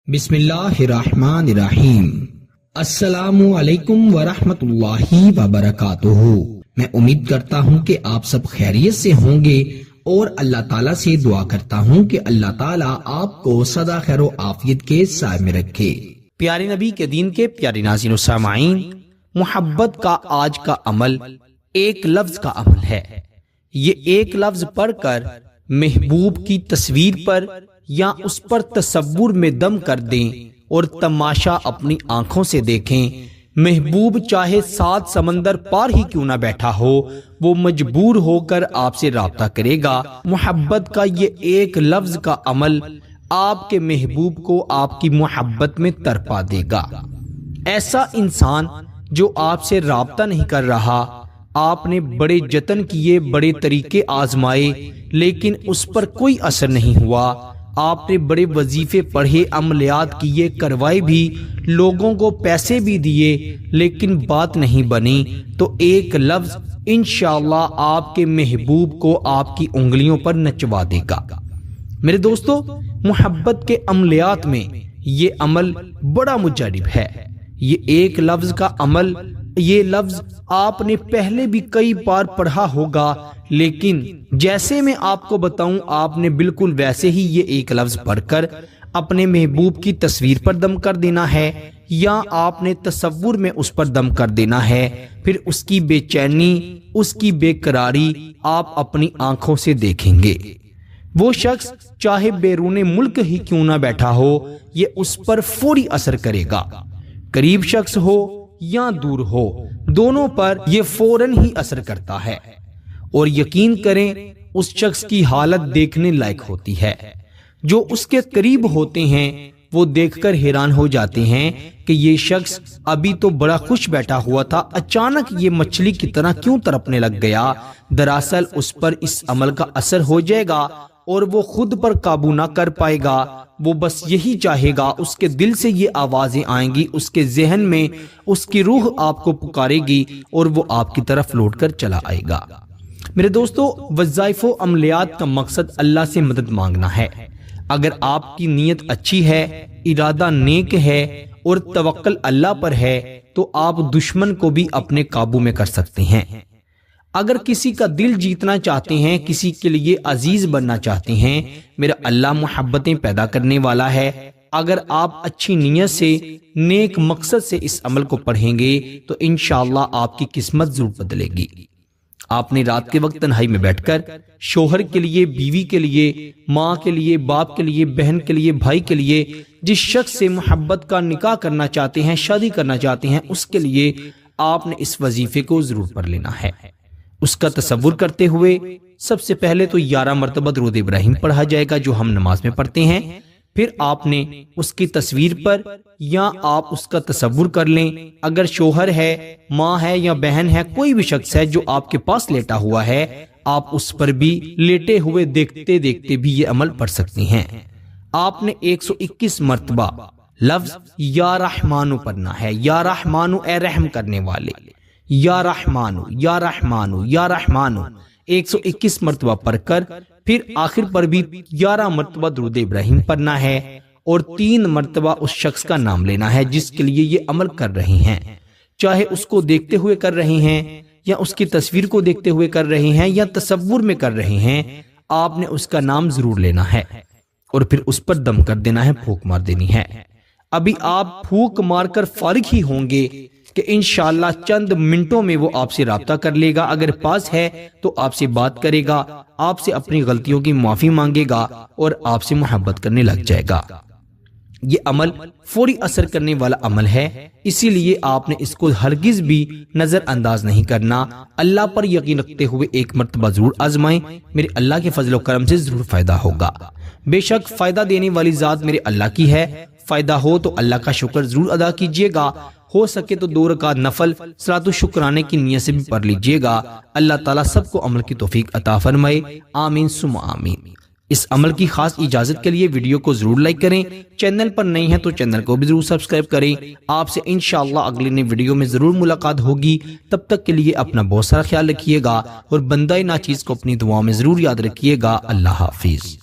بسم اللہ الرحمن الرحیم۔ السلام علیکم ورحمۃ اللہ وبرکاتہ۔ میں امید کرتا ہوں کہ آپ سب خیریت سے ہوں گے اور اللہ تعالیٰ سے دعا کرتا ہوں کہ اللہ تعالیٰ آپ کو سدا خیر و عافیت کے سائے میں رکھے۔ پیارے نبی کے دین کے پیارے ناظرین و سامعین، محبت کا آج کا عمل ایک لفظ کا عمل ہے۔ یہ ایک لفظ پڑھ کر محبوب کی تصویر پر یا اس پر تصور میں دم کر دیں اور تماشا اپنی آنکھوں سے دیکھیں۔ محبوب چاہے 7 سمندر پار ہی کیوں نہ بیٹھا ہو، وہ مجبور ہو کر آپ سے رابطہ کرے گا۔ محبت کا یہ ایک لفظ کا عمل آپ کے محبوب کو آپ کی محبت میں ترپا دے گا۔ ایسا انسان جو آپ سے رابطہ نہیں کر رہا، آپ نے بڑے جتن کیے، بڑے طریقے آزمائے، لیکن اس پر کوئی اثر نہیں ہوا۔ آپ نے بڑے وظیفے پڑھے، عملیات کیے، کروائے بھی، لوگوں کو پیسے بھی دیے، لیکن بات نہیں بنی، تو ایک لفظ انشاءاللہ آپ کے محبوب کو آپ کی انگلیوں پر نچوا دے گا۔ میرے دوستو، محبت کے عملیات میں یہ عمل بڑا مجرب ہے۔ یہ ایک لفظ کا عمل، یہ لفظ آپ نے پہلے بھی کئی بار پڑھا ہوگا، لیکن جیسے میں آپ کو بتاؤں، آپ نے بالکل ویسے ہی یہ ایک لفظ پڑھ کر اپنے محبوب کی تصویر پر دم کر دینا ہے، یا آپ نے تصور میں اس پر دم کر دینا ہے۔ پھر اس کی بے چینی، اس کی بے قراری آپ اپنی آنکھوں سے دیکھیں گے۔ وہ شخص چاہے بیرون ملک ہی کیوں نہ بیٹھا ہو، یہ اس پر فوری اثر کرے گا۔ قریب شخص ہو یا دور ہو، دونوں پر یہ فوراً ہی اثر کرتا ہے، اور یقین کریں اس شخص کی حالت دیکھنے لائق ہوتی ہے۔ جو اس کے قریب ہوتے ہیں وہ دیکھ کر حیران ہو جاتے ہیں کہ یہ شخص ابھی تو بڑا خوش بیٹھا ہوا تھا، اچانک یہ مچھلی کی طرح کیوں تڑپنے لگ گیا؟ دراصل اس پر اس عمل کا اثر ہو جائے گا اور وہ خود پر قابو نہ کر پائے گا۔ وہ بس یہی چاہے گا، اس کے دل سے یہ آوازیں آئیں گی، اس کے ذہن میں اس کی روح آپ کو پکارے گی اور وہ آپ کی طرف لوٹ کر چلا آئے گا۔ میرے دوستو، وظائف و عملیات کا مقصد اللہ سے مدد مانگنا ہے۔ اگر آپ کی نیت اچھی ہے، ارادہ نیک ہے اور توکل اللہ پر ہے، تو آپ دشمن کو بھی اپنے قابو میں کر سکتے ہیں۔ اگر کسی کا دل جیتنا چاہتے ہیں، کسی کے لیے عزیز بننا چاہتے ہیں، میرا اللہ محبتیں پیدا کرنے والا ہے۔ اگر آپ اچھی نیت سے، نیک مقصد سے اس عمل کو پڑھیں گے تو انشاءاللہ آپ کی قسمت ضرور بدلے گی۔ آپ نے رات کے وقت تنہائی میں بیٹھ کر شوہر کے لیے، بیوی کے لیے، ماں کے لیے، باپ کے لیے، بہن کے لیے، بھائی کے لیے، جس شخص سے محبت کا نکاح کرنا چاہتے ہیں، شادی کرنا چاہتے ہیں، اس کے لیے آپ نے اس وظیفے کو ضرور پڑھ لینا ہے۔ اس کا تصور کرتے ہوئے سب سے پہلے تو 11 مرتبہ درود ابراہیم پڑھا جائے گا، جو ہم نماز میں پڑھتے ہیں۔ پھر آپ نے اس کی تصویر پر یا آپ اس کا تصور کر لیں، اگر شوہر ہے، ماں ہے یا بہن ہے، کوئی بھی شخص ہے جو آپ کے پاس لیٹا ہوا ہے، آپ اس پر بھی لیٹے ہوئے دیکھتے دیکھتے بھی یہ عمل پڑھ سکتی ہیں۔ آپ نے 121 مرتبہ لفظ یا رحمانو پڑھنا ہے۔ یا رحمانو، اے رحم کرنے والے، یا رحمانو، یا رحمانو، یا رحمانو 121 مرتبہ پڑھ کر پھر آخر پر بھی 11 مرتبہ درود ابراہیم پڑھنا ہے، اور 3 مرتبہ اس شخص کا نام لینا ہے جس کے لیے یہ عمل کر رہے ہیں۔ چاہے اس کو دیکھتے ہوئے کر رہے ہیں، یا اس کی تصویر کو دیکھتے ہوئے کر رہے ہیں، یا تصور میں کر رہے ہیں، آپ نے اس کا نام ضرور لینا ہے اور پھر اس پر دم کر دینا ہے، پھونک مار دینی ہے۔ ابھی آپ پھونک مار کر فارغ ہی ہوں گے کہ انشاءاللہ چند منٹوں میں وہ آپ سے رابطہ کر لے گا۔ اگر پاس ہے تو آپ سے بات کرے گا، آپ سے اپنی غلطیوں کی معافی مانگے گا اور آپ سے محبت کرنے لگ جائے گا۔ یہ عمل فوری اثر کرنے والا عمل ہے، اسی لیے آپ نے اس کو ہرگز بھی نظر انداز نہیں کرنا۔ اللہ پر یقین رکھتے ہوئے ایک مرتبہ ضرور آزمائیں، میرے اللہ کے فضل و کرم سے ضرور فائدہ ہوگا۔ بے شک فائدہ دینے والی ذات میرے اللہ کی ہے، فائدہ ہو تو اللہ کا شکر ضرور ادا کیجیے گا۔ ہو سکے تو 2 رکعت نفل صلاۃ الشکرانے کی نیت سے بھی پڑھ لیجیے گا۔ اللہ تعالیٰ سب کو عمل کی توفیق عطا فرمائے، آمین ثم آمین۔ اس عمل کی خاص اجازت کے لیے ویڈیو کو ضرور لائک کریں، چینل پر نئی ہیں تو چینل کو بھی ضرور سبسکرائب کریں۔ آپ سے انشاءاللہ اگلی نئی ویڈیو میں ضرور ملاقات ہوگی۔ تب تک کے لیے اپنا بہت سارا خیال رکھیے گا اور بندہ ناچیز کو اپنی دعاؤں میں ضرور یاد رکھیے گا۔ اللہ حافظ۔